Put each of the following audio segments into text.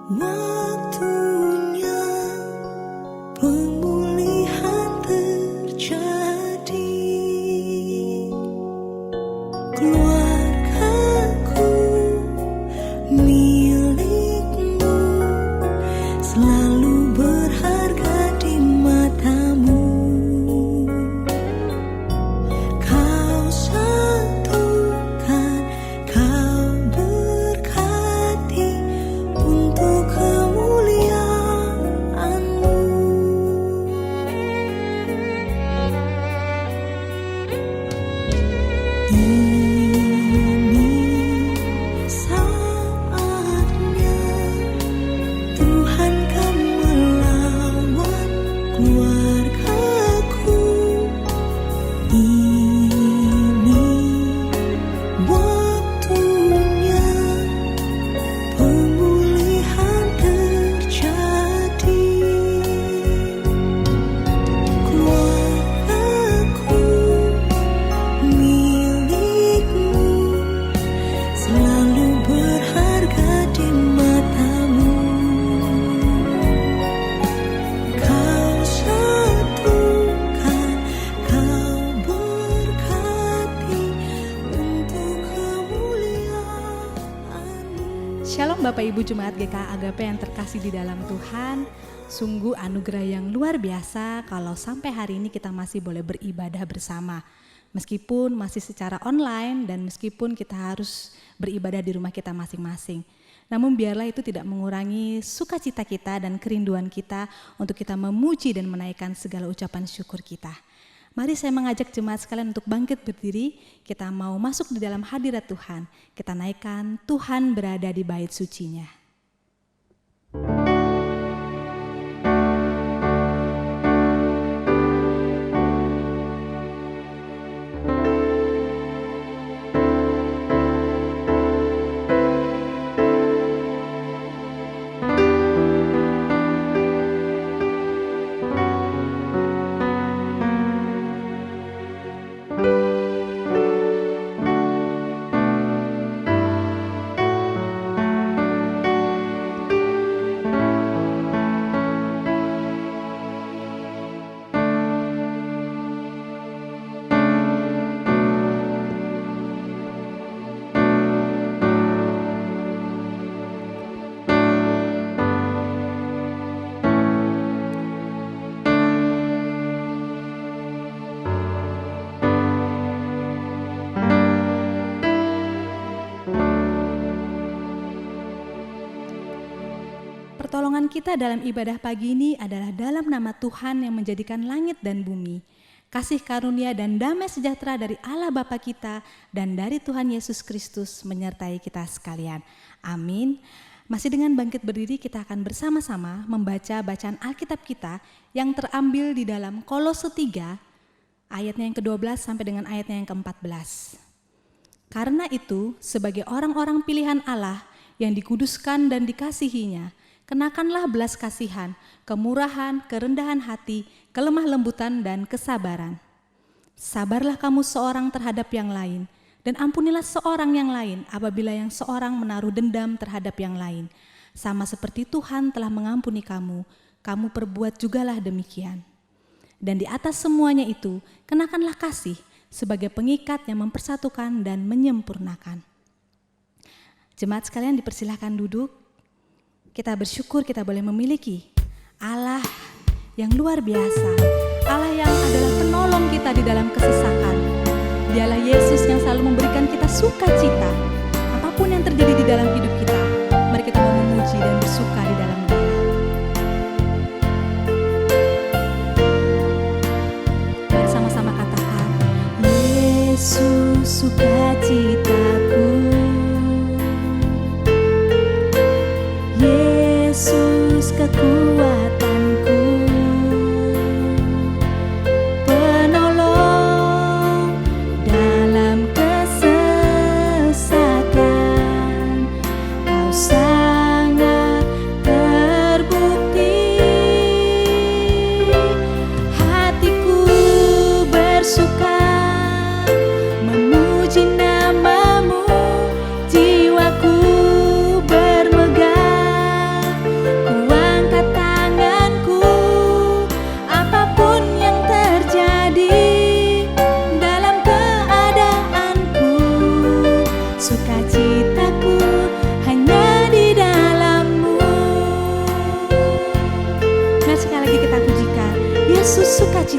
Waktunya pemulihan terjadi. Keluargaku milikmu, selalu berharga di matamu. Kau satukan, kau berkati untuk kemuliaan-Mu. Ini saatnya Tuhan Kau melawat keluargaku. Ini waktunya pemulihan terjadi. Keluargaku milikmu, selalu berharga di matamu. Kau satukan, kau berkati untuk kemuliaan-Mu. Shalom Bapak Ibu Jemaat GKA Agape yang terkasih di dalam Tuhan. Sungguh anugerah yang luar biasa kalau sampai hari ini kita masih boleh beribadah bersama. Meskipun masih secara online dan meskipun kita harus beribadah di rumah kita masing-masing. Namun biarlah itu tidak mengurangi sukacita kita dan kerinduan kita untuk kita memuji dan menaikkan segala ucapan syukur kita. Mari saya mengajak jemaat sekalian untuk bangkit berdiri. Kita mau masuk di dalam hadirat Tuhan. Kita naikkan Tuhan berada di bait sucinya. Pertolongan kita dalam ibadah pagi ini adalah dalam nama Tuhan yang menjadikan langit dan bumi. Kasih karunia dan damai sejahtera dari Allah Bapa kita dan dari Tuhan Yesus Kristus menyertai kita sekalian. Amin. Masih dengan bangkit berdiri kita akan bersama-sama membaca bacaan Alkitab kita yang terambil di dalam Kolose 3 ayatnya yang ke-12 sampai dengan ayatnya yang ke-14. Karena itu sebagai orang-orang pilihan Allah yang dikuduskan dan dikasihinya, kenakanlah belas kasihan, kemurahan, kerendahan hati, kelemah lembutan, dan kesabaran. Sabarlah kamu seorang terhadap yang lain, dan ampunilah seorang yang lain apabila yang seorang menaruh dendam terhadap yang lain. Sama seperti Tuhan telah mengampuni kamu, kamu perbuat jugalah demikian. Dan di atas semuanya itu, kenakanlah kasih sebagai pengikat yang mempersatukan dan menyempurnakan. Jemaat sekalian dipersilahkan duduk. Kita bersyukur kita boleh memiliki Allah yang luar biasa, Allah yang adalah penolong kita di dalam kesesakan. Dialah Yesus yang selalu memberikan kita sukacita. Apapun yang terjadi di dalam hidup kita, mari kita mau memuji dan bersuka di dalam Dia. Mari sama-sama katakan, Yesus sukacitaku, Yesus kekuatanku, penolong dalam kesesakan.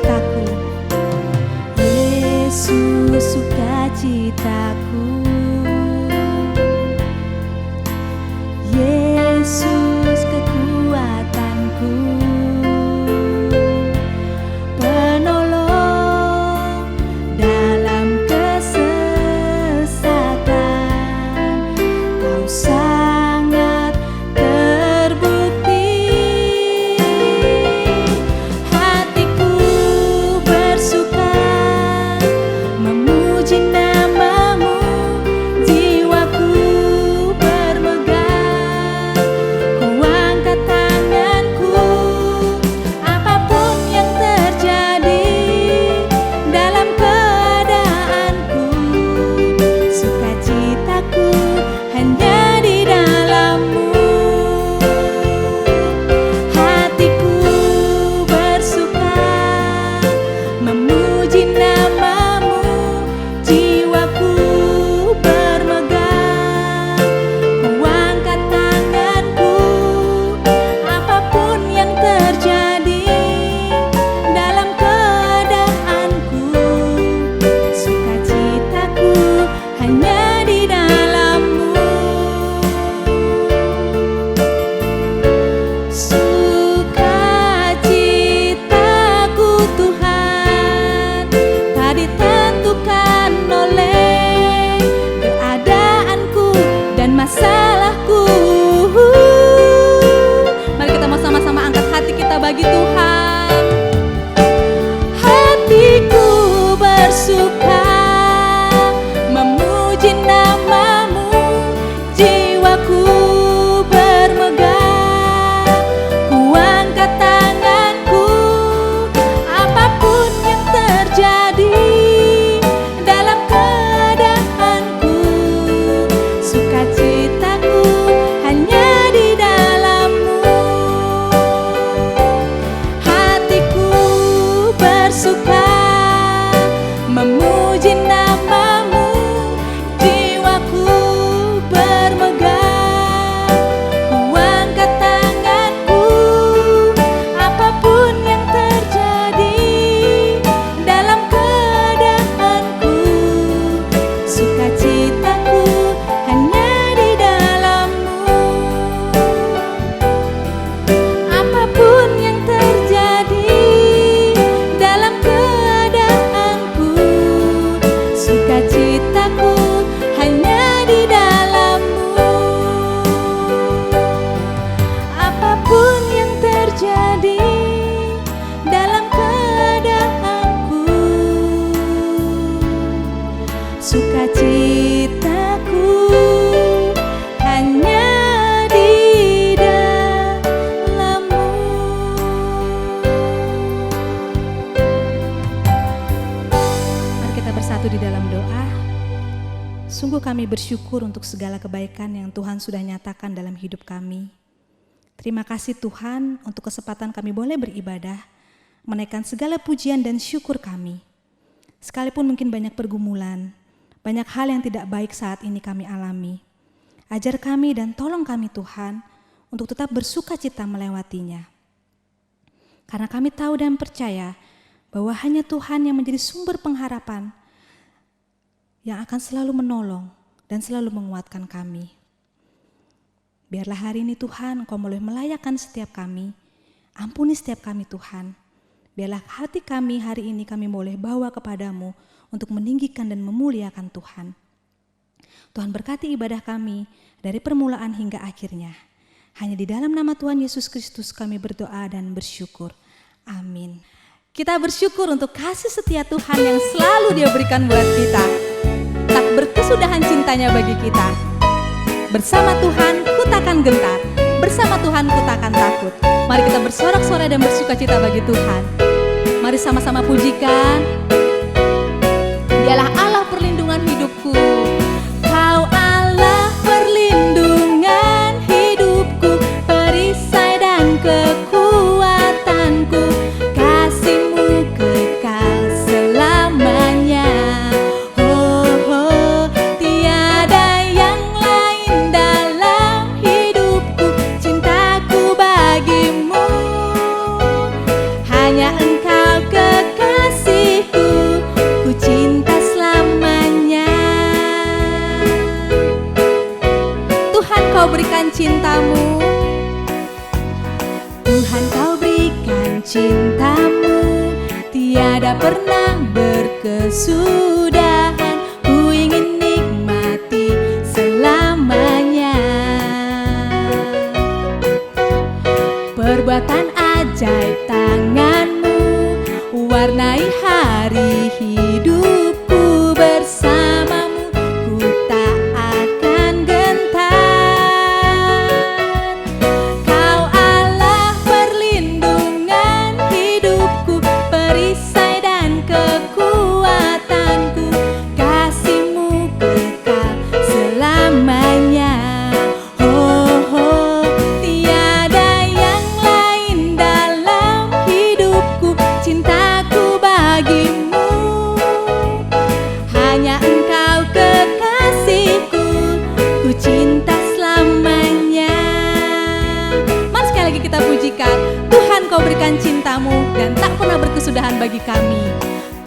sukacitaku. Yesus sukacitaku. Yesus kekuatanku, penolong dalam kesesatan. Kau sangat terbukti. Hatiku bersuka memuji namamu, jiwaku bermegah. Ku angkat tanganku, apapun yang terjadi dalam keadaanku. Sukacitaku hanya di dalam-Mu. Hatiku bersuka memuji namamu, jiwaku bermegah. Ku angkat tanganku, apapun yang terjadi dalam keadaanku. Sukacitaku hanya di dalam-Mu. Sukacitaku Tuhan tak ditentukan oleh keadaanku dan masalahku. Mari kita mau sama-sama angkat hati kita bagi Tuhan. Hatiku bersuka memuji namamu, jiwaku bermegah. Ku angkat tanganku, apapun yang terjadi dalam keadaanku. Sukacitaku hanya di dalam-Mu. Hatiku bersuka memuji namamu, jiwaku bermegah. Ku angkat tanganku, apapun yang terjadi dalam keadaanku. Sukacitaku hanya di dalam-Mu. Apapun yang terjadi dalam keadaanku, sukacitaku hanya di dalam-Mu. Apapun yang terjadi dalam keadaanku, sukacitaku hanya di dalam-Mu. Mari kita bersatu di dalam doa. Sungguh kami bersyukur untuk segala kebaikan yang Tuhan sudah nyatakan dalam hidup kami. Terima kasih Tuhan untuk kesempatan kami boleh beribadah, menaikkan segala pujian dan syukur kami. Sekalipun mungkin banyak pergumulan, banyak hal yang tidak baik saat ini kami alami. Ajar kami dan tolong kami Tuhan untuk tetap bersuka cita melewatinya. Karena kami tahu dan percaya bahwa hanya Tuhan yang menjadi sumber pengharapan yang akan selalu menolong dan selalu menguatkan kami. Biarlah hari ini Tuhan Engkau boleh melayakkan setiap kami, ampuni setiap kami Tuhan. Biarlah hati kami hari ini kami boleh bawa kepadamu untuk meninggikan dan memuliakan Tuhan. Tuhan berkati ibadah kami dari permulaan hingga akhirnya. Hanya di dalam nama Tuhan Yesus Kristus kami berdoa dan bersyukur. Amin. Kita bersyukur untuk kasih setia Tuhan yang selalu Dia berikan buat kita. Tak berkesudahan cintanya bagi kita. Bersama Tuhan ku takkan gentar, bersama Tuhan ku takkan takut. Mari kita bersorak-sorai dan bersukacita bagi Tuhan. Mari sama-sama pujikan. Dialah Allah perlindungan hidupku. Kau Allah perlindungan hidupku, perisai dan kekuatanku. Kasih-Mu kekal selamanya. Oh, oh, tiada yang lain dalam hidupku. Cintaku bagimu, hanya Engkau kekal. cintamu tiada pernah berkesudahan. Ku ingin nikmati selamanya. Perbuatan ajaib tanganmu warnai hari hidupku. Bersamamu ku tak akan gentar. Kau Allah perlindungan hidupku, perisai dan kekuatanku. Kasih-Mu kekal selamanya. Oh, oh, tiada yang lain dalam hidupku. Cintaku bagimu, hanya Engkau kekasihku. Ku cinta selamanya. Mari sekali lagi kita pujikan. Tuhan, Kau berikan cinta-Mu dan tak pernah berkesudahan bagi kami.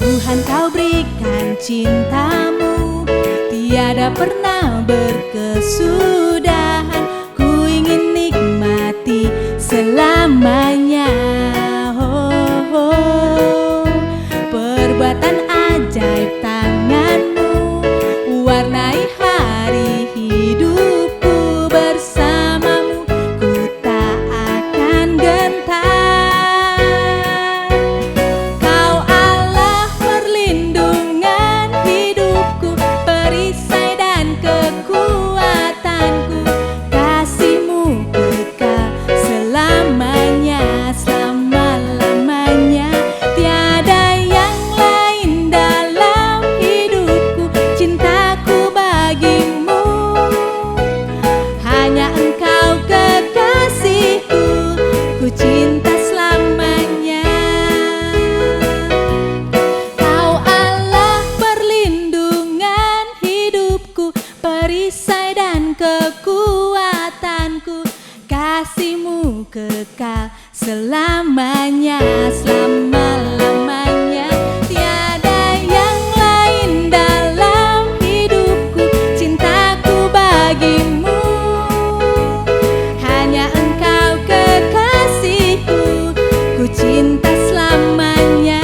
Tuhan, Kau berikan cinta-Mu tiada pernah berkesudahan. Ku ingin nikmati selamanya. Oh, oh, perbuatan ajaib tanganmu warnai hari hidupku. Bersamamu ku tak akan gentar. Kau Allah perlindungan hidupku, perisai dan kekuatanku. Kasih-Mu kekal selamanya, selama-lamanya. Tiada yang lain dalam hidupku. Cintaku bagimu, hanya Engkau kekasihku. Ku cinta selamanya. Kau Allah perlindungan hidupku, perisai dan kekuatanku. Kasih-Mu kekal selamanya, selama-lamanya. Tiada yang lain dalam hidupku. Cintaku bagimu, hanya Engkau kekasihku. Ku cinta selamanya,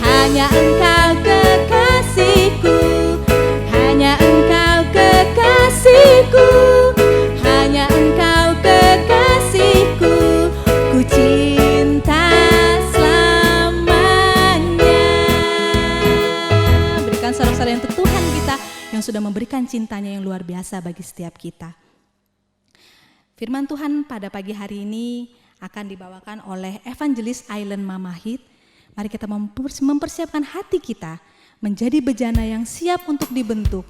hanya Engkau kekasihku. Hanya Engkau kekasihku, hanya Engkau kekasihku. Ku cinta selamanya. Berikan sorak-sorai untuk Tuhan kita yang sudah memberikan cintanya yang luar biasa bagi setiap kita. Firman Tuhan pada pagi hari ini akan dibawakan oleh Evangelis Aileen Mamahit. Mari kita mempersiapkan hati kita menjadi bejana yang siap untuk dibentuk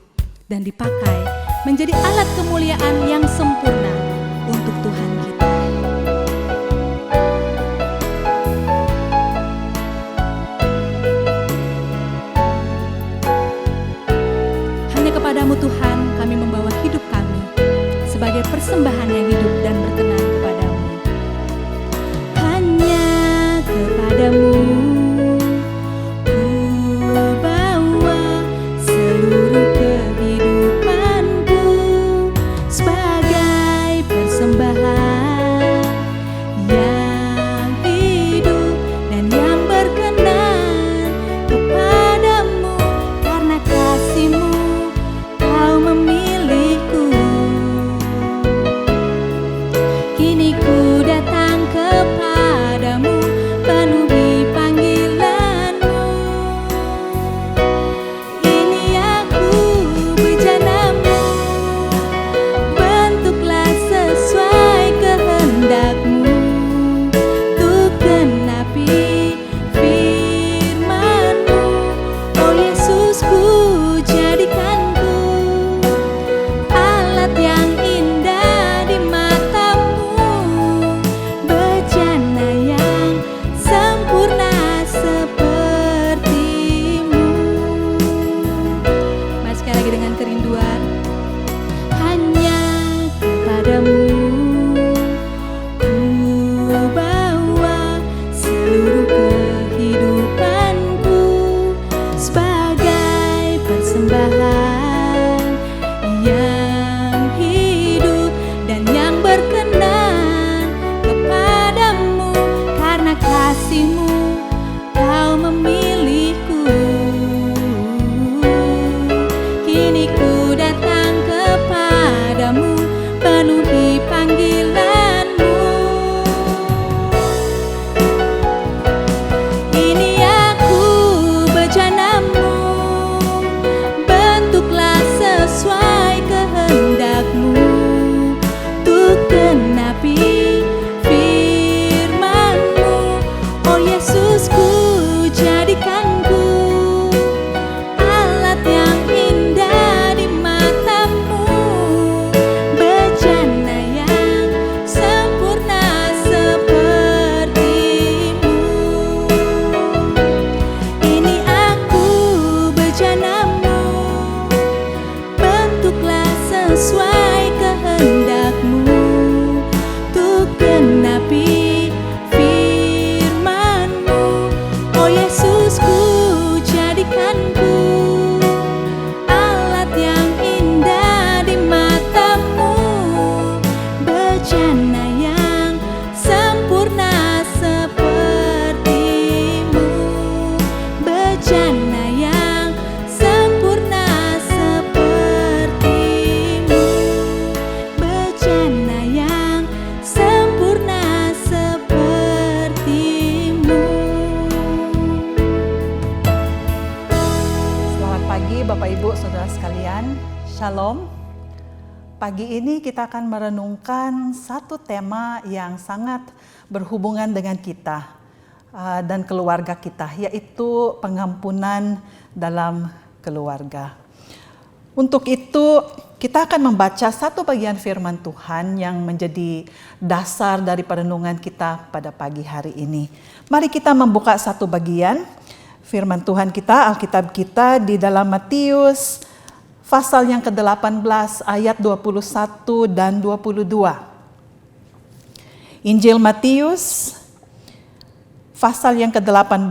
dan dipakai menjadi alat kemuliaan yang sempurna untuk Tuhan kita. Hanya kepadamu Tuhan kami membawa hidup kami sebagai persembahan yang hidup dan berkenan kepadamu. Hanya kepadamu ku bawa seluruh kehidupanku sebagai persembahan yang hidup dan yang berkenan kepadamu. Karena kasih-Mu Kau memilihku. panggilanmu. Ini aku bejanamu, bentuklah sesuai kehendakmu, untuk genapi firman-Mu. Oh Yesus, ku jadikan ku alat yang indah di mata-Mu, bejana yang sempurna seperti-Mu. Ini aku bejanamu, bentuklah sesuai kehendak-Mu, untuk genapi firman-Mu. Oh Yesus, ku jadikan ku alat yang indah di mata-Mu, bejana yang sempurna seperti-Mu, bejana yang sempurna seperti-Mu, bejana yang sempurna seperti-Mu. Selamat pagi Bapak Ibu Saudara sekalian, Shalom. Pagi ini kita akan merenungkan satu tema yang sangat berhubungan dengan kita dan keluarga kita, yaitu pengampunan dalam keluarga. Untuk itu kita akan membaca satu bagian firman Tuhan yang menjadi dasar dari perenungan kita pada pagi hari ini. Mari kita membuka satu bagian firman Tuhan kita, Alkitab kita di dalam Matius pasal yang ke-18 ayat 21 dan 22. Injil Matius pasal yang ke-18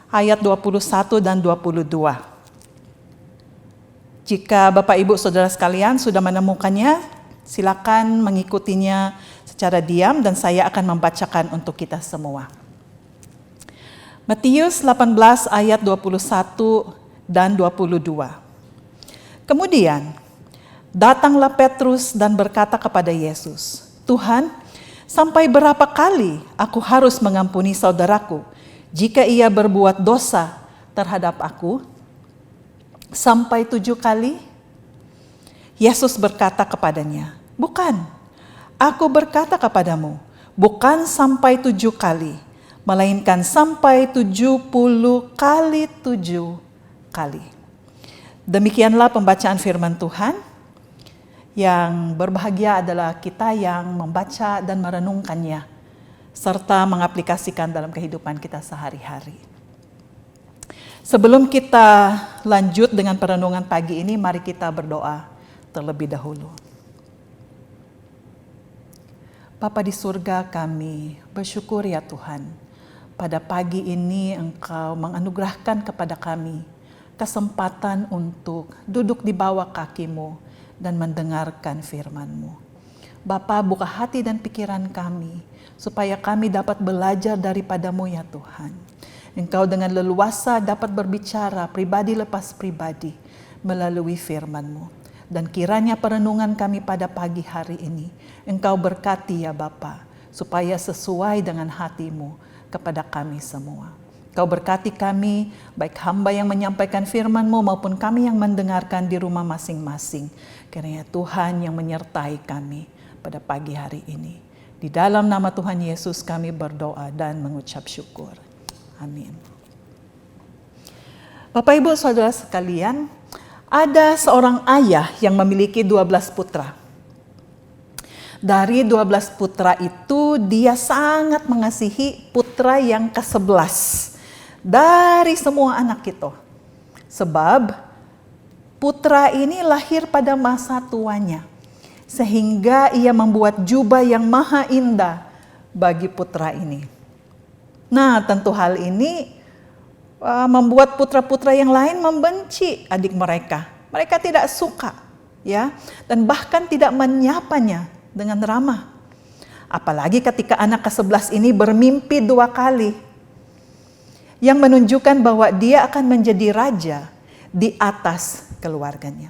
ayat 21 dan 22. Jika Bapak Ibu Saudara sekalian sudah menemukannya, silakan mengikutinya secara diam dan saya akan membacakan untuk kita semua. Matius 18 ayat 21 dan 22. Kemudian datanglah Petrus dan berkata kepada Yesus, "Tuhan, sampai berapa kali aku harus mengampuni saudaraku jika ia berbuat dosa terhadap aku? Sampai 7 kali?" Yesus berkata kepadanya, "Bukan, aku berkata kepadamu, bukan sampai 7 kali, melainkan sampai 70 kali 7 kali." Demikianlah pembacaan firman Tuhan. Yang berbahagia adalah kita yang membaca dan merenungkannya, serta mengaplikasikan dalam kehidupan kita sehari-hari. Sebelum kita lanjut dengan perenungan pagi ini, mari kita berdoa terlebih dahulu. Bapa di surga, kami bersyukur ya Tuhan, pada pagi ini Engkau menganugerahkan kepada kami kesempatan untuk duduk di bawah kaki-Mu dan mendengarkan firman-Mu. Bapa, buka hati dan pikiran kami, supaya kami dapat belajar daripada-Mu ya Tuhan. Engkau dengan leluasa dapat berbicara pribadi lepas pribadi melalui firman-Mu. Dan kiranya perenungan kami pada pagi hari ini, Engkau berkati ya Bapa, supaya sesuai dengan hati-Mu kepada kami semua. Kau berkati kami, baik hamba yang menyampaikan firman-Mu maupun kami yang mendengarkan di rumah masing-masing. Kiranya Tuhan yang menyertai kami pada pagi hari ini. Di dalam nama Tuhan Yesus kami berdoa dan mengucap syukur. Amin. Bapak Ibu Saudara sekalian, ada seorang ayah yang memiliki 12 putra. Dari 12 putra itu dia sangat mengasihi putra yang ke-11 dari semua anak itu. Sebab putra ini lahir pada masa tuanya, sehingga ia membuat jubah yang maha indah bagi putra ini. Nah, tentu hal ini membuat putra-putra yang lain membenci adik mereka. Mereka tidak suka, ya, dan bahkan tidak menyapanya dengan ramah. Apalagi ketika anak ke-11 ini bermimpi 2 kali, yang menunjukkan bahwa dia akan menjadi raja di atas keluarganya.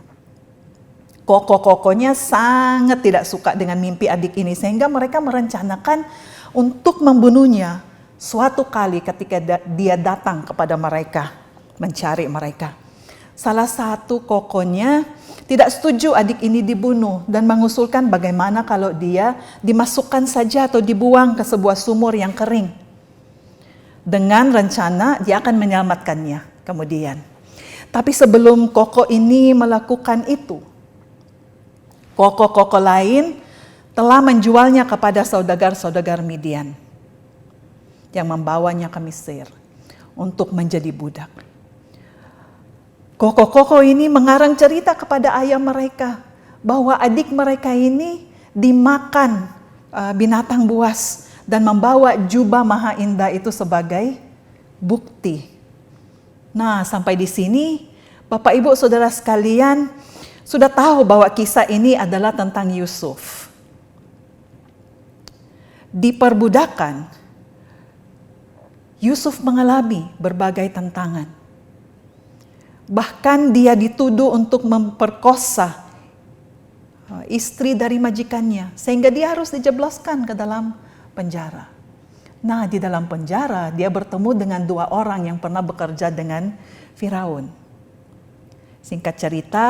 koko-kokonya sangat tidak suka dengan mimpi adik ini, sehingga mereka merencanakan untuk membunuhnya suatu kali ketika dia datang kepada mereka, mencari mereka. Salah satu kokonya tidak setuju adik ini dibunuh dan mengusulkan bagaimana kalau dia dimasukkan saja atau dibuang ke sebuah sumur yang kering. Dengan rencana dia akan menyelamatkannya kemudian. Tapi sebelum koko ini melakukan itu, koko-koko lain telah menjualnya kepada saudagar-saudagar Midian yang membawanya ke Mesir untuk menjadi budak. Koko-koko ini mengarang cerita kepada ayah mereka bahwa adik mereka ini dimakan binatang buas dan membawa jubah maha indah itu sebagai bukti. Nah, sampai di sini Bapak Ibu Saudara sekalian sudah tahu bahwa kisah ini adalah tentang Yusuf. Di perbudakan, Yusuf mengalami berbagai tantangan. Bahkan dia dituduh untuk memperkosa istri dari majikannya, sehingga dia harus dijebloskan ke dalam penjara. Nah, di dalam penjara dia bertemu dengan dua orang yang pernah bekerja dengan Firaun. Singkat cerita,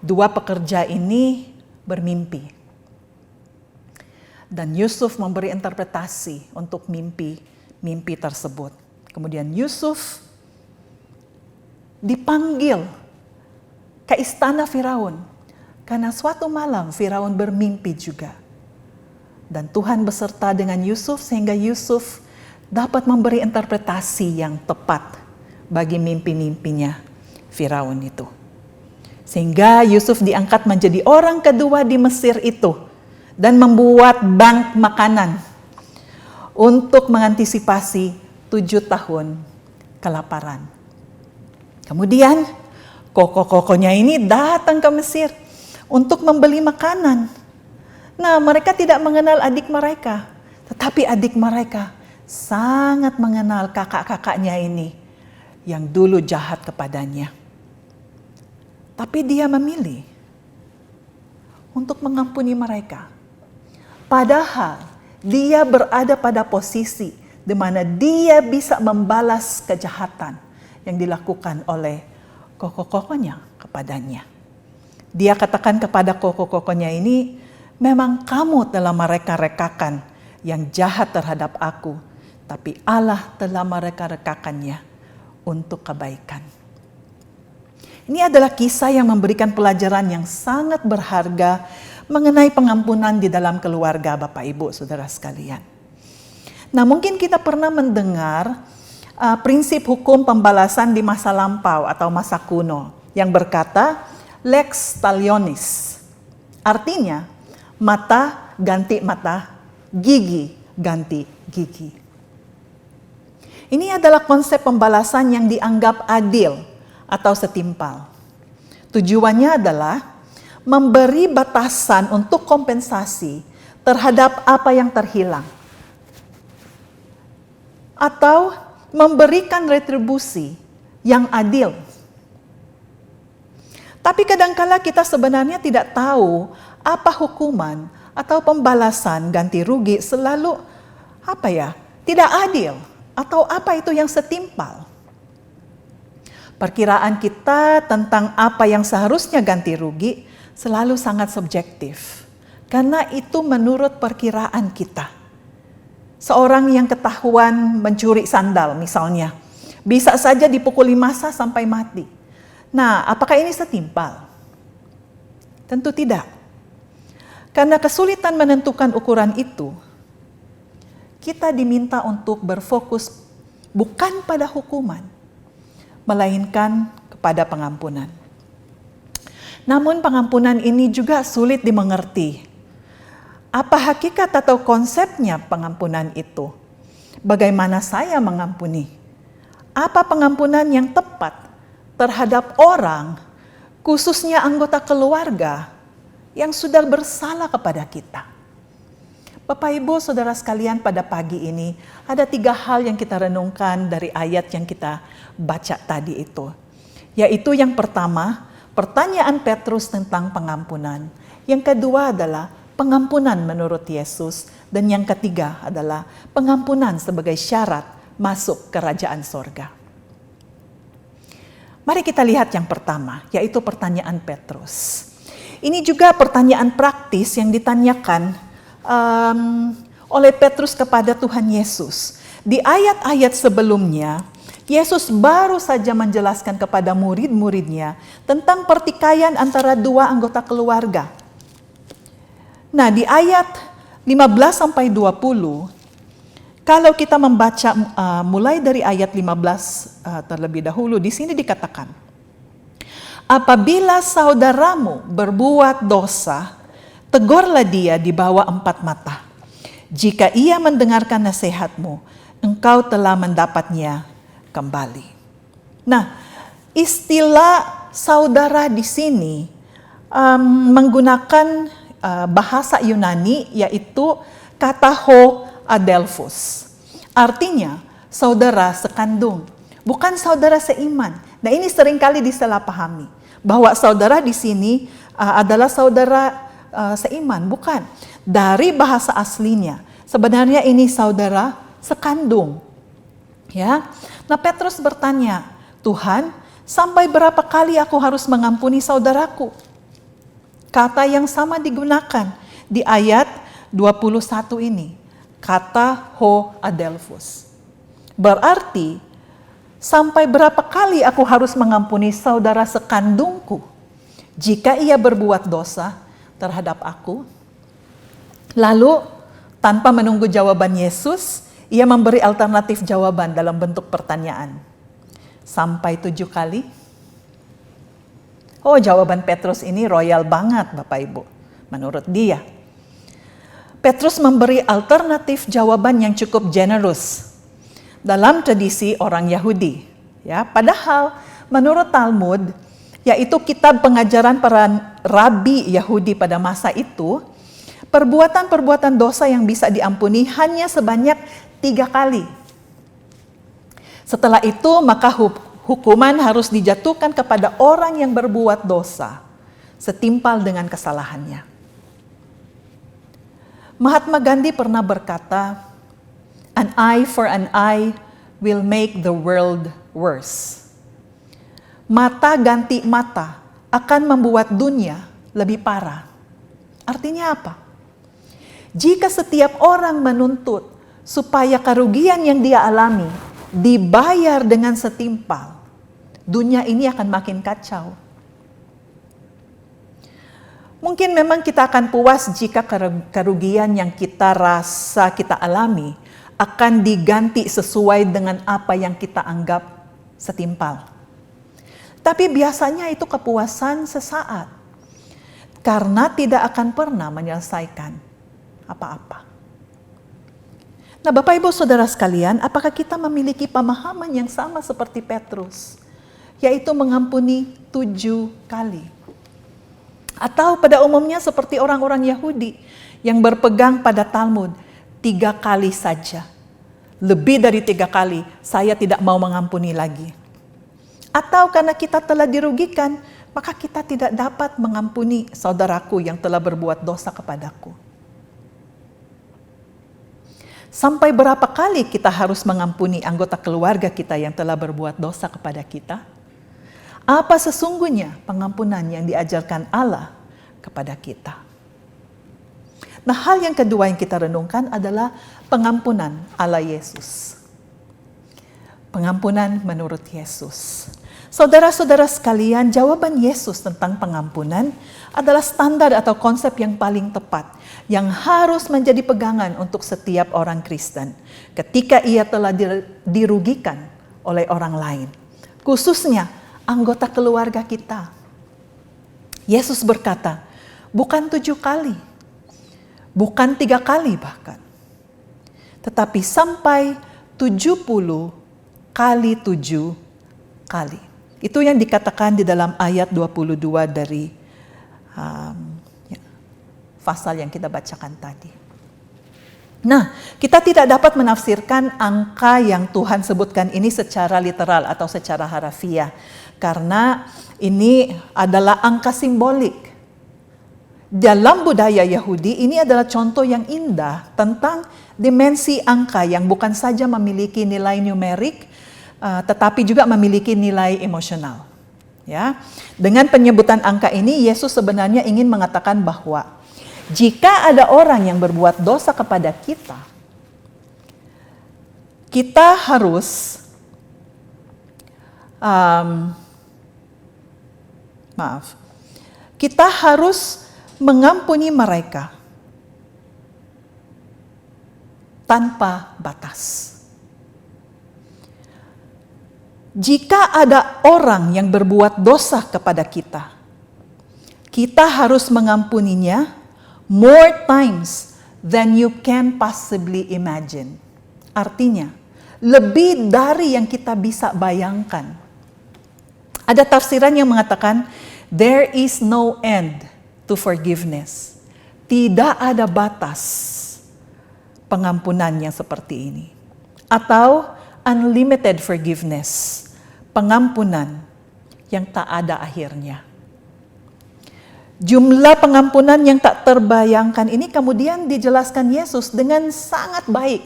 dua pekerja ini bermimpi. Dan Yusuf memberi interpretasi untuk mimpi tersebut. Kemudian Yusuf dipanggil ke istana Firaun. Karena suatu malam Firaun bermimpi juga. Dan Tuhan beserta dengan Yusuf sehingga Yusuf dapat memberi interpretasi yang tepat bagi mimpi-mimpinya Firaun itu. Sehingga Yusuf diangkat menjadi orang kedua di Mesir itu dan membuat bank makanan untuk mengantisipasi 7 tahun kelaparan. Kemudian koko-kokonya ini datang ke Mesir untuk membeli makanan. Nah, mereka tidak mengenal adik mereka, tetapi adik mereka sangat mengenal kakak-kakaknya ini yang dulu jahat kepadanya. Tapi dia memilih untuk mengampuni mereka. Padahal dia berada pada posisi di mana dia bisa membalas kejahatan yang dilakukan oleh koko-kokonya kepadanya. Dia katakan kepada koko-kokonya ini, memang kamu telah mereka-rekakan yang jahat terhadap aku, tapi Allah telah mereka-rekakannya untuk kebaikan. Ini adalah kisah yang memberikan pelajaran yang sangat berharga mengenai pengampunan di dalam keluarga Bapak Ibu Saudara sekalian. Nah, mungkin kita pernah mendengar prinsip hukum pembalasan di masa lampau atau masa kuno yang berkata lex talionis. Artinya mata ganti mata, gigi ganti gigi. Ini adalah konsep pembalasan yang dianggap adil atau setimpal. Tujuannya adalah memberi batasan untuk kompensasi terhadap apa yang terhilang. Atau memberikan retribusi yang adil. Tapi kadangkala kita sebenarnya tidak tahu apa hukuman atau pembalasan ganti rugi selalu tidak adil atau apa itu yang setimpal. Perkiraan kita tentang apa yang seharusnya ganti rugi selalu sangat subjektif. Karena itu menurut perkiraan kita. Seorang yang ketahuan mencuri sandal misalnya, bisa saja dipukuli massa sampai mati. Nah, apakah ini setimpal? Tentu tidak. Karena kesulitan menentukan ukuran itu, kita diminta untuk berfokus bukan pada hukuman, melainkan kepada pengampunan. Namun pengampunan ini juga sulit dimengerti. Apa hakikat atau konsepnya pengampunan itu? Bagaimana saya mengampuni? Apa pengampunan yang tepat terhadap orang, khususnya anggota keluarga yang sudah bersalah kepada kita? Bapak Ibu Saudara sekalian, pada pagi ini ada 3 hal yang kita renungkan dari ayat yang kita baca tadi itu. Yaitu yang pertama, Pertanyaan Petrus tentang pengampunan. Yang kedua adalah pengampunan menurut Yesus. Dan yang ketiga adalah pengampunan sebagai syarat masuk kerajaan sorga. Mari kita lihat yang pertama, yaitu pertanyaan Petrus. Ini juga pertanyaan praktis yang ditanyakan oleh Petrus kepada Tuhan Yesus. Di ayat-ayat sebelumnya, Yesus baru saja menjelaskan kepada murid-muridnya tentang pertikaian antara dua anggota keluarga. Nah, di ayat 15-20, kalau kita membaca mulai dari ayat 15 terlebih dahulu, di sini dikatakan, apabila saudaramu berbuat dosa, tegurlah dia di bawah 4 mata. Jika ia mendengarkan nasihatmu, engkau telah mendapatnya kembali. Nah, istilah saudara di sini menggunakan bahasa Yunani, yaitu kata ho adelphos. Artinya saudara sekandung, bukan saudara seiman. Nah, ini seringkali disalahpahami bahwa saudara di sini adalah saudara seiman, bukan. Dari bahasa aslinya sebenarnya ini saudara sekandung. Ya. Nah, Petrus bertanya, Tuhan, sampai berapa kali aku harus mengampuni saudaraku? Kata yang sama digunakan di ayat 21 ini. Kata ho adelphos. Berarti, sampai berapa kali aku harus mengampuni saudara sekandungku jika ia berbuat dosa terhadap aku? Lalu, tanpa menunggu jawaban Yesus, ia memberi alternatif jawaban dalam bentuk pertanyaan. Sampai 7 kali? Oh, jawaban Petrus ini royal banget, Bapak Ibu. Menurut dia, Petrus memberi alternatif jawaban yang cukup generous dalam tradisi orang Yahudi. Ya, padahal menurut Talmud, yaitu kitab pengajaran para rabi Yahudi pada masa itu, perbuatan-perbuatan dosa yang bisa diampuni hanya sebanyak 3 kali. Setelah itu, maka hukuman harus dijatuhkan kepada orang yang berbuat dosa, setimpal dengan kesalahannya. Mahatma Gandhi pernah berkata, "An eye for an eye will make the world worse." Mata ganti mata akan membuat dunia lebih parah. Artinya apa? Jika setiap orang menuntut supaya kerugian yang dia alami dibayar dengan setimpal, dunia ini akan makin kacau. Mungkin memang kita akan puas jika kerugian yang kita rasa kita alami akan diganti sesuai dengan apa yang kita anggap setimpal. Tapi biasanya itu kepuasan sesaat, karena tidak akan pernah menyelesaikan apa-apa. Nah, Bapak Ibu Saudara sekalian, apakah kita memiliki pemahaman yang sama seperti Petrus, yaitu mengampuni 7 kali? Atau pada umumnya seperti orang-orang Yahudi yang berpegang pada Talmud, 3 kali saja. Lebih dari 3 kali, saya tidak mau mengampuni lagi. Atau karena kita telah dirugikan, maka kita tidak dapat mengampuni saudaraku yang telah berbuat dosa kepadaku. Sampai berapa kali kita harus mengampuni anggota keluarga kita yang telah berbuat dosa kepada kita? Apa sesungguhnya pengampunan yang diajarkan Allah kepada kita? Nah, hal yang kedua yang kita renungkan adalah pengampunan ala Yesus. Pengampunan menurut Yesus. Saudara-saudara sekalian, jawaban Yesus tentang pengampunan adalah standar atau konsep yang paling tepat, yang harus menjadi pegangan untuk setiap orang Kristen ketika ia telah dirugikan oleh orang lain, khususnya anggota keluarga kita. Yesus berkata, bukan 7 kali, bukan 3 kali bahkan, tetapi sampai 70 kali 7 kali. Itu yang dikatakan di dalam ayat 22 dari pasal yang kita bacakan tadi. Nah, kita tidak dapat menafsirkan angka yang Tuhan sebutkan ini secara literal atau secara harafiah. Karena ini adalah angka simbolik. Dalam budaya Yahudi, ini adalah contoh yang indah tentang dimensi angka yang bukan saja memiliki nilai numerik, tetapi juga memiliki nilai emosional. Ya, dengan penyebutan angka ini, Yesus sebenarnya ingin mengatakan bahwa jika ada orang yang berbuat dosa kepada kita, kita harus kita harus mengampuni mereka tanpa batas. Jika ada orang yang berbuat dosa kepada kita, kita harus mengampuninya more times than you can possibly imagine. Artinya, lebih dari yang kita bisa bayangkan. Ada tafsiran yang mengatakan, there is no end to forgiveness. Tidak ada batas pengampunan yang seperti ini. Atau unlimited forgiveness, pengampunan yang tak ada akhirnya. Jumlah pengampunan yang tak terbayangkan ini kemudian dijelaskan Yesus dengan sangat baik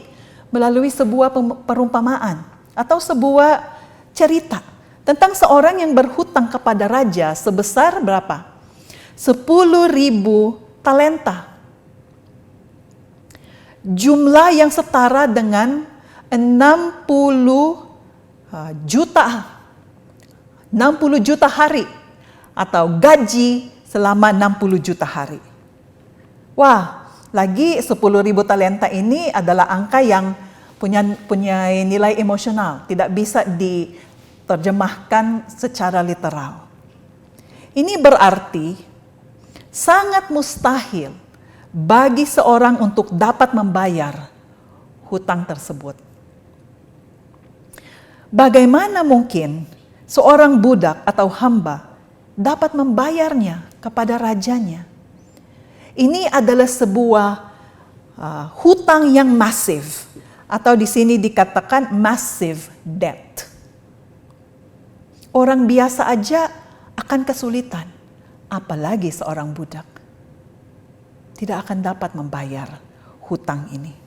melalui sebuah perumpamaan atau sebuah cerita tentang seorang yang berhutang kepada raja sebesar berapa? 10.000 talenta. Jumlah yang setara dengan 60 juta hari atau gaji selama 60 juta hari. Wah, lagi 10.000 talenta ini adalah angka yang punya nilai emosional, tidak bisa diterjemahkan secara literal. Ini berarti sangat mustahil bagi seorang untuk dapat membayar hutang tersebut. Bagaimana mungkin seorang budak atau hamba dapat membayarnya kepada rajanya? Ini adalah sebuah hutang yang masif, atau di sini dikatakan massive debt. Orang biasa aja akan kesulitan, apalagi seorang budak. Tidak akan dapat membayar hutang ini.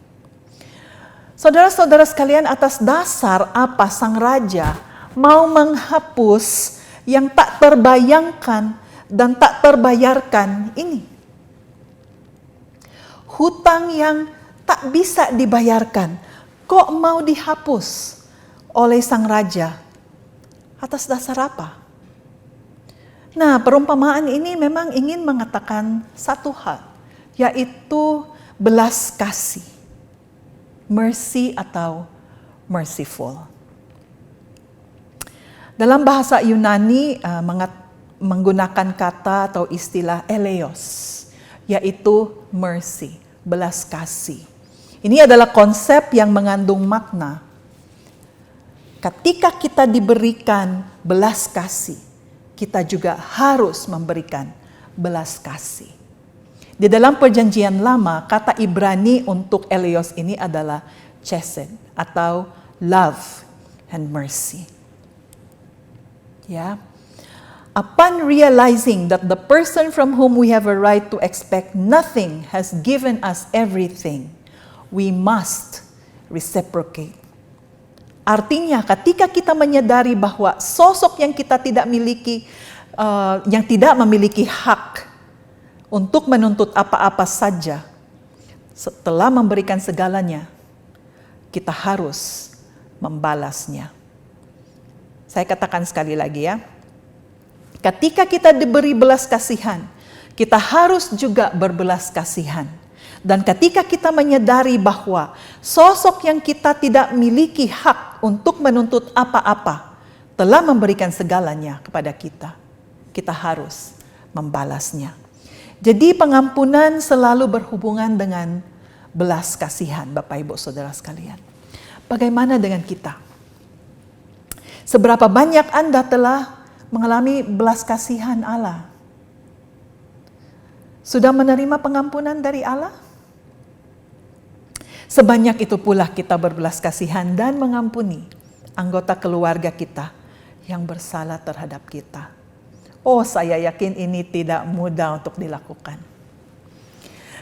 Saudara-saudara sekalian, atas dasar apa sang raja mau menghapus yang tak terbayangkan dan tak terbayarkan ini? Hutang yang tak bisa dibayarkan, kok mau dihapus oleh sang raja? Atas dasar apa? Nah, perumpamaan ini memang ingin mengatakan satu hal, yaitu belas kasih. Mercy atau merciful. Dalam bahasa Yunani menggunakan kata atau istilah eleos, yaitu mercy, belas kasih. Ini adalah konsep yang mengandung makna. Ketika kita diberikan belas kasih, kita juga harus memberikan belas kasih. Di dalam perjanjian lama, kata Ibrani untuk eleos ini adalah chesed atau love and mercy. Ya. Upon realizing that the person from whom we have a right to expect nothing has given us everything, we must reciprocate. Artinya, ketika kita menyadari bahwa sosok yang kita tidak miliki, yang tidak memiliki hak untuk menuntut apa-apa saja, setelah memberikan segalanya, kita harus membalasnya. Saya katakan sekali lagi ya, ketika kita diberi belas kasihan, kita harus juga berbelas kasihan. Dan ketika kita menyadari bahwa sosok yang kita tidak miliki hak untuk menuntut apa-apa, telah memberikan segalanya kepada kita, kita harus membalasnya. Jadi pengampunan selalu berhubungan dengan belas kasihan, Bapak Ibu Saudara sekalian. Bagaimana dengan kita? Seberapa banyak Anda telah mengalami belas kasihan Allah? Sudah menerima pengampunan dari Allah? Sebanyak itu pula kita berbelas kasihan dan mengampuni anggota keluarga kita yang bersalah terhadap kita. Oh, saya yakin ini tidak mudah untuk dilakukan.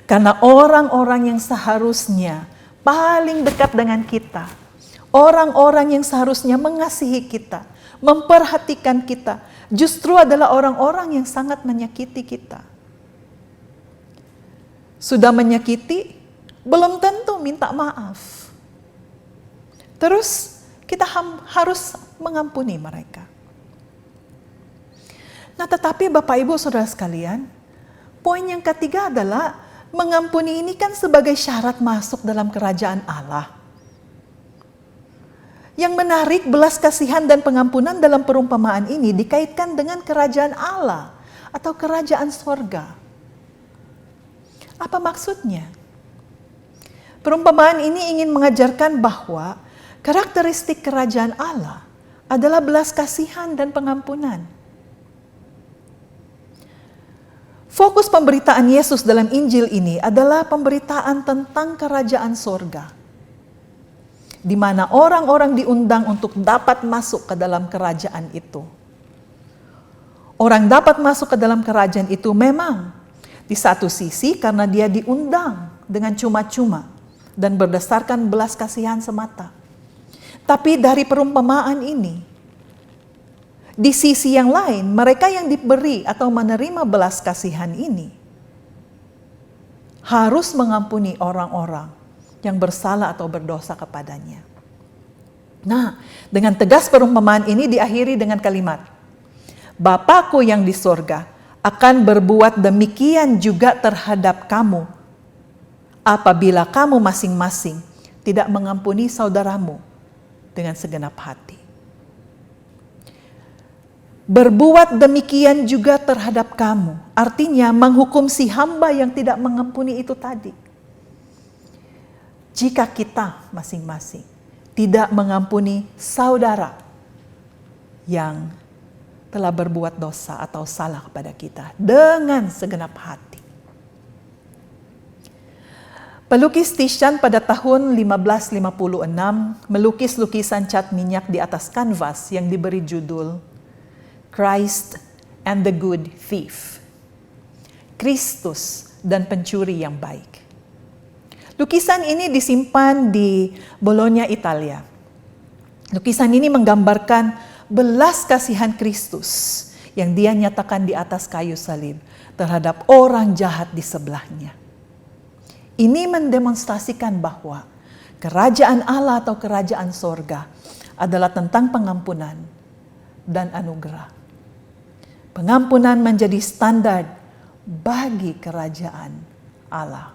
Karena orang-orang yang seharusnya paling dekat dengan kita, orang-orang yang seharusnya mengasihi kita, memperhatikan kita, justru adalah orang-orang yang sangat menyakiti kita. Sudah menyakiti, belum tentu minta maaf. Terus kita harus mengampuni mereka. Nah, tetapi Bapak Ibu Saudara sekalian, poin yang ketiga adalah mengampuni ini kan sebagai syarat masuk dalam kerajaan Allah. Yang menarik, belas kasihan dan pengampunan dalam perumpamaan ini dikaitkan dengan kerajaan Allah atau kerajaan sorga. Apa maksudnya? Perumpamaan ini ingin mengajarkan bahwa karakteristik kerajaan Allah adalah belas kasihan dan pengampunan. Fokus pemberitaan Yesus dalam Injil ini adalah pemberitaan tentang kerajaan sorga, di mana orang-orang diundang untuk dapat masuk ke dalam kerajaan itu. Orang dapat masuk ke dalam kerajaan itu memang di satu sisi karena dia diundang dengan cuma-cuma dan berdasarkan belas kasihan semata. Tapi dari perumpamaan ini, di sisi yang lain, mereka yang diberi atau menerima belas kasihan ini harus mengampuni orang-orang yang bersalah atau berdosa kepadanya. Nah, dengan tegas perumpamaan ini diakhiri dengan kalimat, Bapakku yang di sorga akan berbuat demikian juga terhadap kamu apabila kamu masing-masing tidak mengampuni saudaramu dengan segenap hati. Berbuat demikian juga terhadap kamu, artinya menghukum si hamba yang tidak mengampuni itu tadi. Jika kita masing-masing tidak mengampuni saudara yang telah berbuat dosa atau salah kepada kita dengan segenap hati. Pelukis Titian pada tahun 1556 melukis lukisan cat minyak di atas kanvas yang diberi judul Christ and the Good Thief. Kristus dan pencuri yang baik. Lukisan ini disimpan di Bologna, Italia. Lukisan ini menggambarkan belas kasihan Kristus yang dia nyatakan di atas kayu salib terhadap orang jahat di sebelahnya. Ini mendemonstrasikan bahwa kerajaan Allah atau kerajaan sorga adalah tentang pengampunan dan anugerah. Pengampunan menjadi standar bagi kerajaan Allah.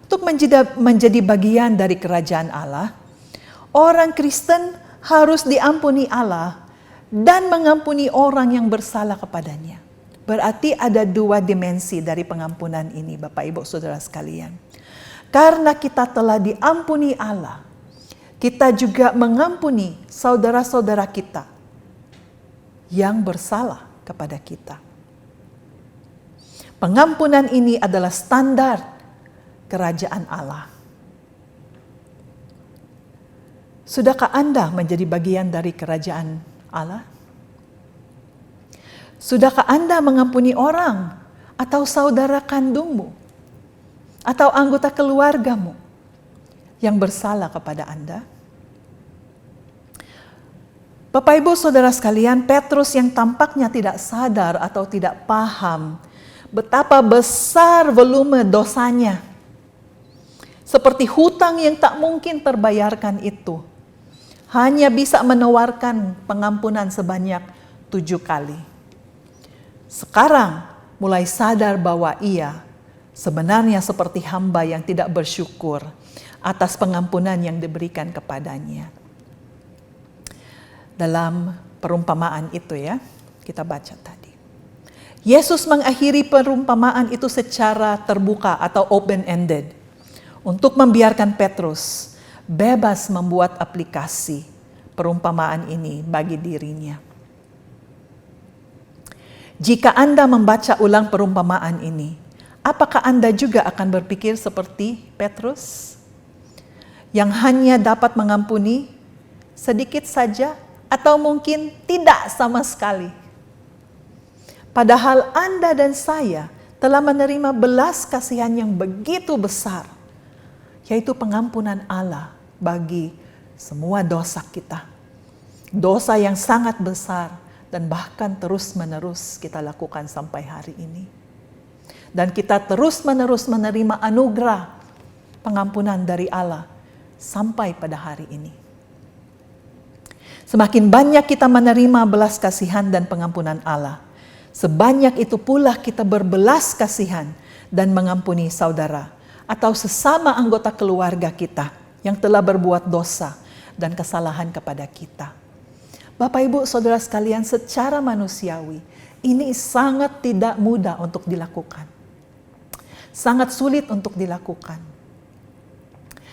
Untuk menjadi bagian dari kerajaan Allah, orang Kristen harus diampuni Allah dan mengampuni orang yang bersalah kepadanya. Berarti ada dua dimensi dari pengampunan ini, Bapak Ibu Saudara sekalian. Karena kita telah diampuni Allah, kita juga mengampuni saudara-saudara kita yang bersalah kepada kita. Pengampunan ini adalah standar kerajaan Allah. Sudahkah Anda menjadi bagian dari kerajaan Allah? Sudahkah Anda mengampuni orang atau saudara kandungmu atau anggota keluargamu yang bersalah kepada Anda? Bapak Ibu Saudara sekalian, Petrus yang tampaknya tidak sadar atau tidak paham betapa besar volume dosanya, seperti hutang yang tak mungkin terbayarkan itu, hanya bisa menawarkan pengampunan sebanyak 7 kali. Sekarang mulai sadar bahwa ia sebenarnya seperti hamba yang tidak bersyukur atas pengampunan yang diberikan kepadanya. Dalam perumpamaan itu ya, kita baca tadi. Yesus mengakhiri perumpamaan itu secara terbuka atau open-ended untuk membiarkan Petrus bebas membuat aplikasi perumpamaan ini bagi dirinya. Jika Anda membaca ulang perumpamaan ini, apakah Anda juga akan berpikir seperti Petrus? Yang hanya dapat mengampuni sedikit saja atau mungkin tidak sama sekali. Padahal Anda dan saya telah menerima belas kasihan yang begitu besar, yaitu pengampunan Allah bagi semua dosa kita. Dosa yang sangat besar dan bahkan terus-menerus kita lakukan sampai hari ini. Dan kita terus-menerus menerima anugerah pengampunan dari Allah sampai pada hari ini. Semakin banyak kita menerima belas kasihan dan pengampunan Allah, sebanyak itu pula kita berbelas kasihan dan mengampuni saudara atau sesama anggota keluarga kita yang telah berbuat dosa dan kesalahan kepada kita. Bapak, Ibu, Saudara sekalian, secara manusiawi ini sangat tidak mudah untuk dilakukan. Sangat sulit untuk dilakukan.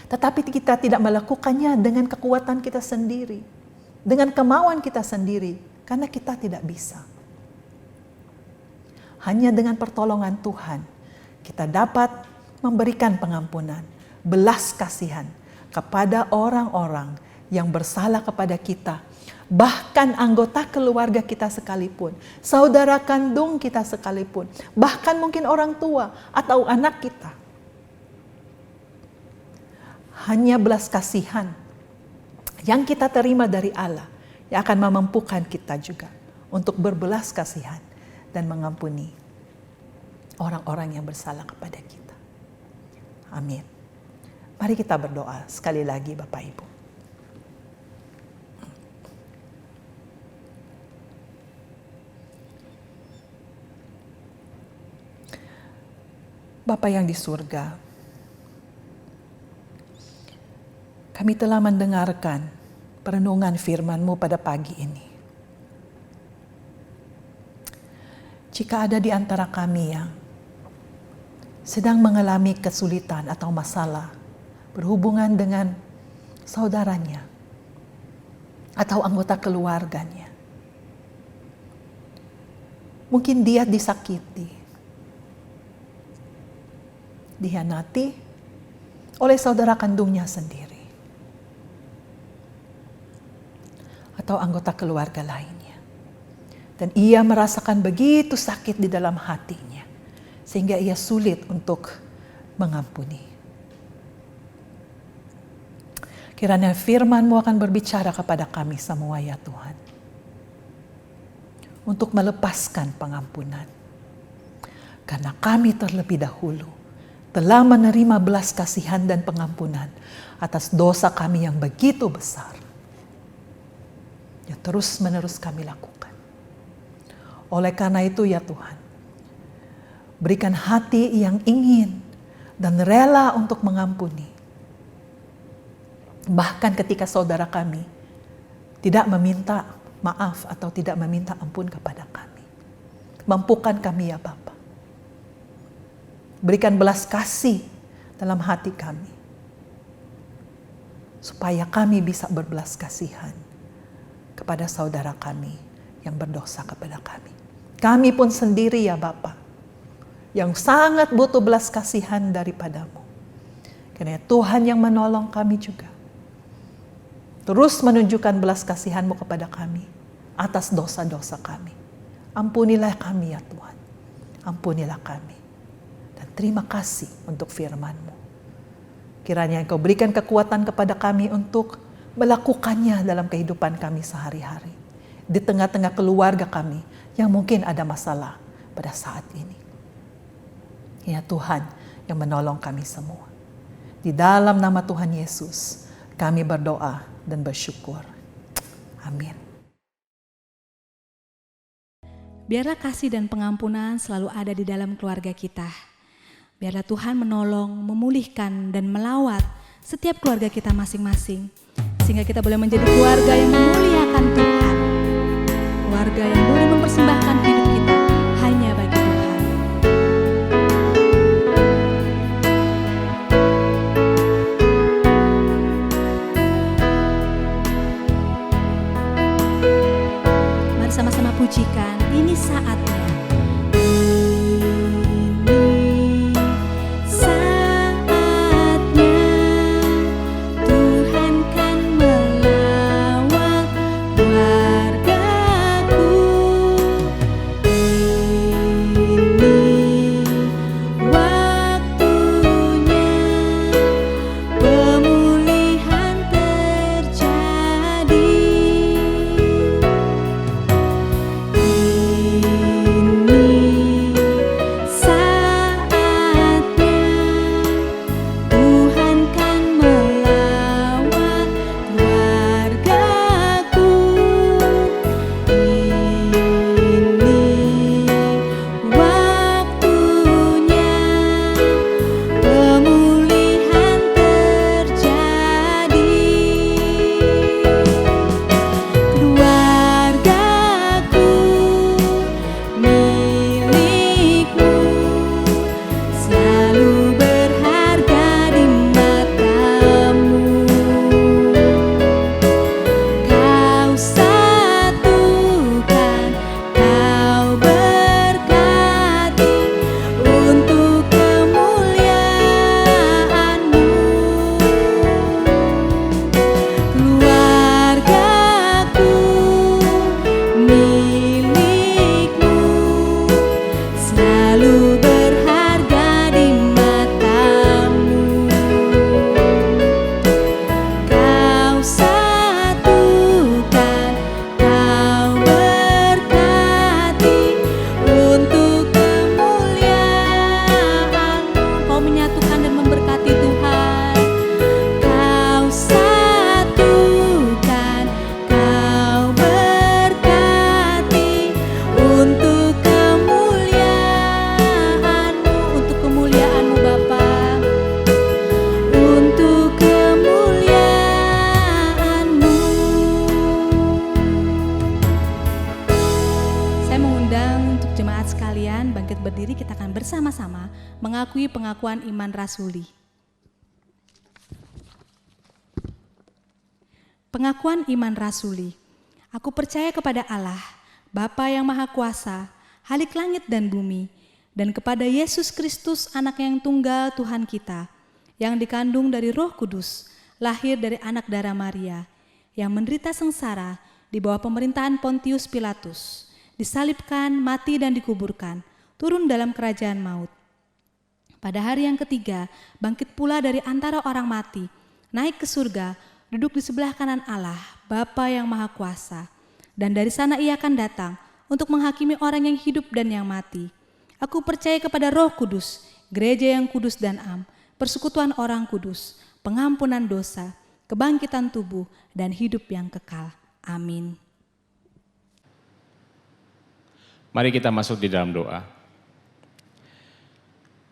Tetapi kita tidak melakukannya dengan kekuatan kita sendiri, dengan kemauan kita sendiri, karena kita tidak bisa. Hanya dengan pertolongan Tuhan, kita dapat memberikan pengampunan, belas kasihan kepada orang-orang yang bersalah kepada kita, bahkan anggota keluarga kita sekalipun, saudara kandung kita sekalipun, bahkan mungkin orang tua atau anak kita. Hanya belas kasihan yang kita terima dari Allah yang akan memampukan kita juga untuk berbelas kasihan dan mengampuni orang-orang yang bersalah kepada kita. Amin. Mari kita berdoa sekali lagi, Bapak Ibu. Bapa yang di surga, kami telah mendengarkan perenungan firman-Mu pada pagi ini. Jika ada di antara kami yang sedang mengalami kesulitan atau masalah berhubungan dengan saudaranya atau anggota keluarganya, mungkin dia disakiti, dihianati oleh saudara kandungnya sendiri atau anggota keluarga lainnya, dan ia merasakan begitu sakit di dalam hatinya sehingga ia sulit untuk mengampuni. Kiranya firman-Mu akan berbicara kepada kami semua ya Tuhan, untuk melepaskan pengampunan, karena kami terlebih dahulu telah menerima belas kasihan dan pengampunan atas dosa kami yang begitu besar, yang terus-menerus kami lakukan. Oleh karena itu ya Tuhan, berikan hati yang ingin dan rela untuk mengampuni. Bahkan ketika saudara kami tidak meminta maaf atau tidak meminta ampun kepada kami. Mampukan kami ya Bapa. Berikan belas kasih dalam hati kami, supaya kami bisa berbelas kasihan kepada saudara kami yang berdosa kepada kami. Kami pun sendiri ya Bapa, yang sangat butuh belas kasihan daripada-Mu. Karena Tuhan yang menolong kami juga. Terus menunjukkan belas kasihan-Mu kepada kami atas dosa-dosa kami. Ampunilah kami ya Tuhan. Ampunilah kami. Dan terima kasih untuk firman-Mu. Kiranya Engkau berikan kekuatan kepada kami untuk melakukannya dalam kehidupan kami sehari-hari. Di tengah-tengah keluarga kami yang mungkin ada masalah pada saat ini. Ya Tuhan yang menolong kami semua. Di dalam nama Tuhan Yesus kami berdoa dan bersyukur. Amin. Biarlah kasih dan pengampunan selalu ada di dalam keluarga kita. Biarlah Tuhan menolong, memulihkan, dan melawat setiap keluarga kita masing-masing. Sehingga kita boleh menjadi keluarga yang memuliakan Tuhan. Keluarga yang boleh mempersembahkan hidup kita hanya bagi Tuhan. Mari sama-sama pujikan, ini saatnya. Ini mengakui pengakuan iman rasuli. Pengakuan iman rasuli. Aku percaya kepada Allah, Bapa yang Maha Kuasa, Halik langit dan bumi, dan kepada Yesus Kristus, Anak yang tunggal Tuhan kita, yang dikandung dari Roh Kudus, lahir dari anak darah Maria, yang menderita sengsara di bawah pemerintahan Pontius Pilatus, disalibkan, mati dan dikuburkan, turun dalam kerajaan maut. Pada hari yang ketiga, bangkit pula dari antara orang mati, naik ke surga, duduk di sebelah kanan Allah, Bapa yang Maha Kuasa, dan dari sana ia akan datang untuk menghakimi orang yang hidup dan yang mati. Aku percaya kepada Roh Kudus, gereja yang kudus dan am, persekutuan orang kudus, pengampunan dosa, kebangkitan tubuh, dan hidup yang kekal. Amin. Mari kita masuk di dalam doa.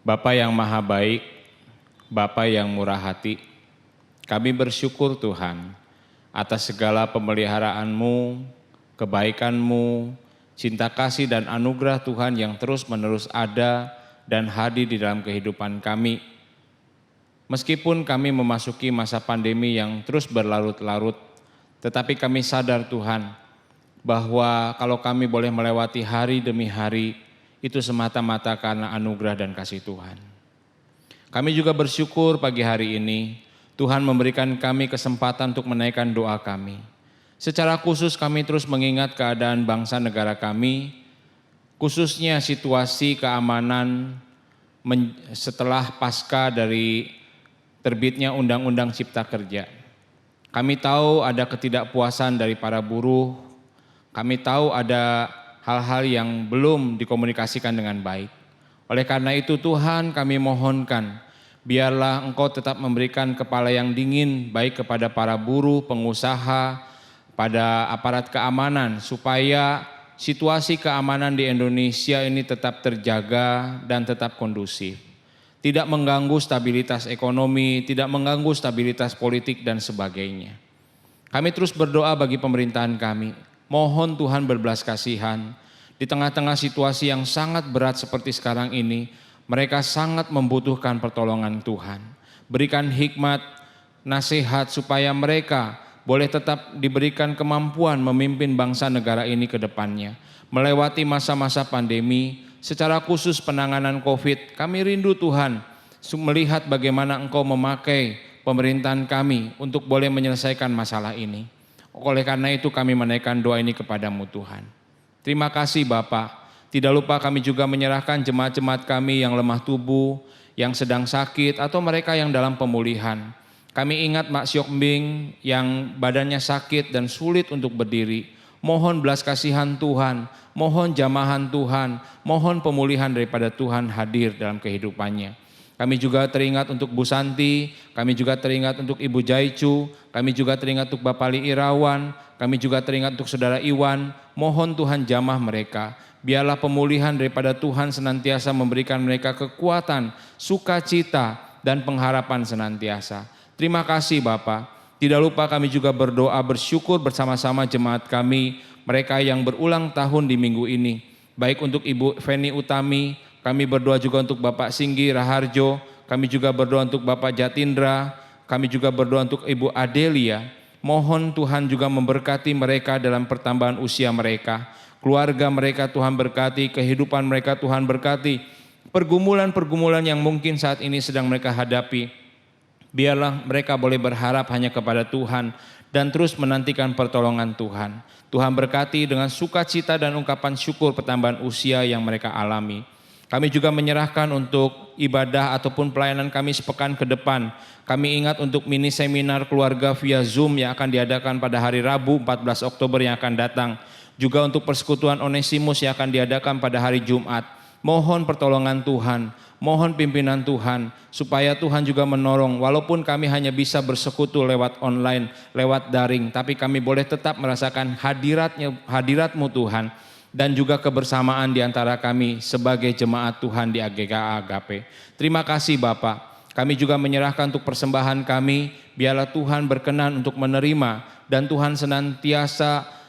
Bapa yang maha baik, Bapa yang murah hati, kami bersyukur Tuhan atas segala pemeliharaan-Mu, kebaikan-Mu, cinta kasih dan anugerah Tuhan yang terus-menerus ada dan hadir di dalam kehidupan kami. Meskipun kami memasuki masa pandemi yang terus berlarut-larut, tetapi kami sadar Tuhan bahwa kalau kami boleh melewati hari demi hari, itu semata-mata karena anugerah dan kasih Tuhan. Kami juga bersyukur pagi hari ini, Tuhan memberikan kami kesempatan untuk menaikkan doa kami. Secara khusus kami terus mengingat keadaan bangsa negara kami, khususnya situasi keamanan setelah pasca dari terbitnya Undang-Undang Cipta Kerja. Kami tahu ada ketidakpuasan dari para buruh, kami tahu ada hal-hal yang belum dikomunikasikan dengan baik. Oleh karena itu Tuhan kami mohonkan, biarlah Engkau tetap memberikan kepala yang dingin baik kepada para buruh, pengusaha, pada aparat keamanan supaya situasi keamanan di Indonesia ini tetap terjaga dan tetap kondusif. Tidak mengganggu stabilitas ekonomi, tidak mengganggu stabilitas politik dan sebagainya. Kami terus berdoa bagi pemerintahan kami. Mohon Tuhan berbelas kasihan di tengah-tengah situasi yang sangat berat seperti sekarang ini. Mereka sangat membutuhkan pertolongan Tuhan. Berikan hikmat, nasihat supaya mereka boleh tetap diberikan kemampuan memimpin bangsa negara ini ke depannya. Melewati masa-masa pandemi, secara khusus penanganan COVID, kami rindu Tuhan melihat bagaimana Engkau memakai pemerintahan kami untuk boleh menyelesaikan masalah ini. Oleh karena itu kami menaikkan doa ini kepadamu Tuhan. Terima kasih Bapa. Tidak lupa kami juga menyerahkan jemaat-jemaat kami yang lemah tubuh, yang sedang sakit atau mereka yang dalam pemulihan. Kami ingat Mak Siok Mbing yang badannya sakit dan sulit untuk berdiri. Mohon belas kasihan Tuhan, mohon jamahan Tuhan, mohon pemulihan daripada Tuhan hadir dalam kehidupannya. Kami juga teringat untuk Bu Santi, kami juga teringat untuk Ibu Jaicu, kami juga teringat untuk Bapak Li Irawan, kami juga teringat untuk Saudara Iwan. Mohon Tuhan jamah mereka. Biarlah pemulihan daripada Tuhan senantiasa memberikan mereka kekuatan, sukacita, dan pengharapan senantiasa. Terima kasih Bapak. Tidak lupa kami juga berdoa bersyukur bersama-sama jemaat kami, mereka yang berulang tahun di minggu ini. Baik untuk Ibu Feni Utami, kami berdoa juga untuk Bapak Singgi Raharjo, kami juga berdoa untuk Bapak Jatindra, kami juga berdoa untuk Ibu Adelia. Mohon Tuhan juga memberkati mereka dalam pertambahan usia mereka. Keluarga mereka Tuhan berkati, kehidupan mereka Tuhan berkati. Pergumulan-pergumulan yang mungkin saat ini sedang mereka hadapi, biarlah mereka boleh berharap hanya kepada Tuhan dan terus menantikan pertolongan Tuhan. Tuhan berkati dengan sukacita dan ungkapan syukur pertambahan usia yang mereka alami. Kami juga menyerahkan untuk ibadah ataupun pelayanan kami sepekan ke depan. Kami ingat untuk mini seminar keluarga via Zoom yang akan diadakan pada hari Rabu 14 Oktober yang akan datang. Juga untuk persekutuan Onesimus yang akan diadakan pada hari Jumat. Mohon pertolongan Tuhan, mohon pimpinan Tuhan, supaya Tuhan juga menolong. Walaupun kami hanya bisa bersekutu lewat online, lewat daring, tapi kami boleh tetap merasakan hadirat-Mu Tuhan, dan juga kebersamaan di antara kami sebagai jemaat Tuhan di AGKA Agape. Terima kasih Bapak. Kami juga menyerahkan untuk persembahan kami, biarlah Tuhan berkenan untuk menerima, dan Tuhan senantiasa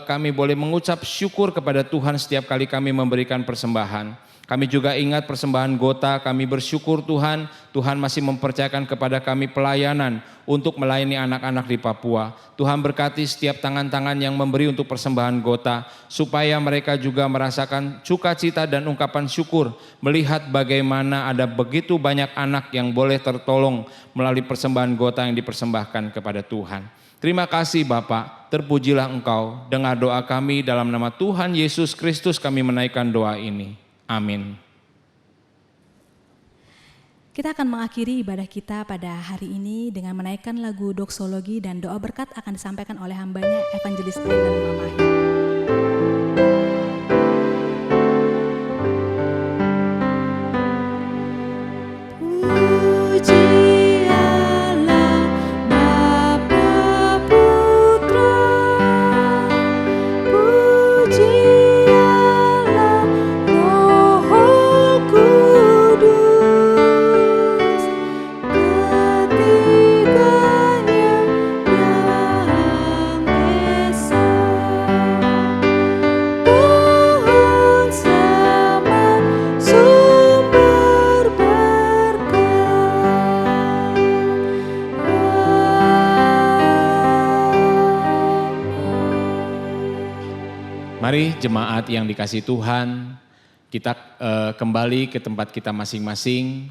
kami boleh mengucap syukur kepada Tuhan setiap kali kami memberikan persembahan. Kami juga ingat persembahan Gota, kami bersyukur Tuhan, Tuhan masih mempercayakan kepada kami pelayanan untuk melayani anak-anak di Papua. Tuhan berkati setiap tangan-tangan yang memberi untuk persembahan Gota, supaya mereka juga merasakan sukacita dan ungkapan syukur, melihat bagaimana ada begitu banyak anak yang boleh tertolong melalui persembahan Gota yang dipersembahkan kepada Tuhan. Terima kasih Bapak, terpujilah Engkau. Dengar doa kami dalam nama Tuhan Yesus Kristus kami menaikkan doa ini. Amin. Kita akan mengakhiri ibadah kita pada hari ini dengan menaikkan lagu doksologi dan doa berkat akan disampaikan oleh hambanya Evangelis Ailan Mamahi. Puji Allah Bapa Putra, puji Allah Roh Kudus, ketiganya yang esa, pohon selamat sumber berkat. Mari jemaat yang dikasihi Tuhan, kita kembali ke tempat kita masing-masing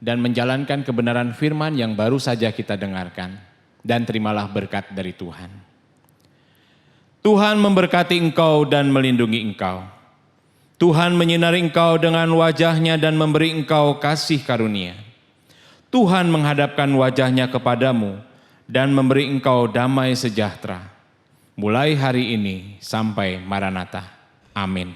dan menjalankan kebenaran firman yang baru saja kita dengarkan. Dan terimalah berkat dari Tuhan. Tuhan memberkati engkau dan melindungi engkau. Tuhan menyinari engkau dengan wajah-Nya dan memberi engkau kasih karunia. Tuhan menghadapkan wajah-Nya kepadamu dan memberi engkau damai sejahtera. Mulai hari ini sampai Maranatha. Amin.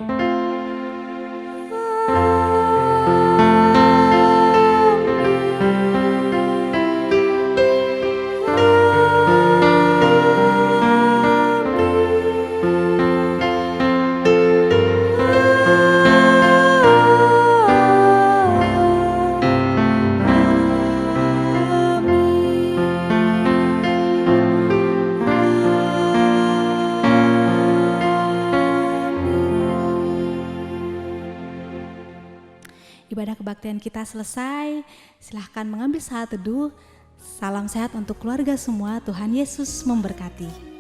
Ibadah kebaktian kita selesai, silahkan mengambil saat teduh. Salam sehat untuk keluarga semua, Tuhan Yesus memberkati.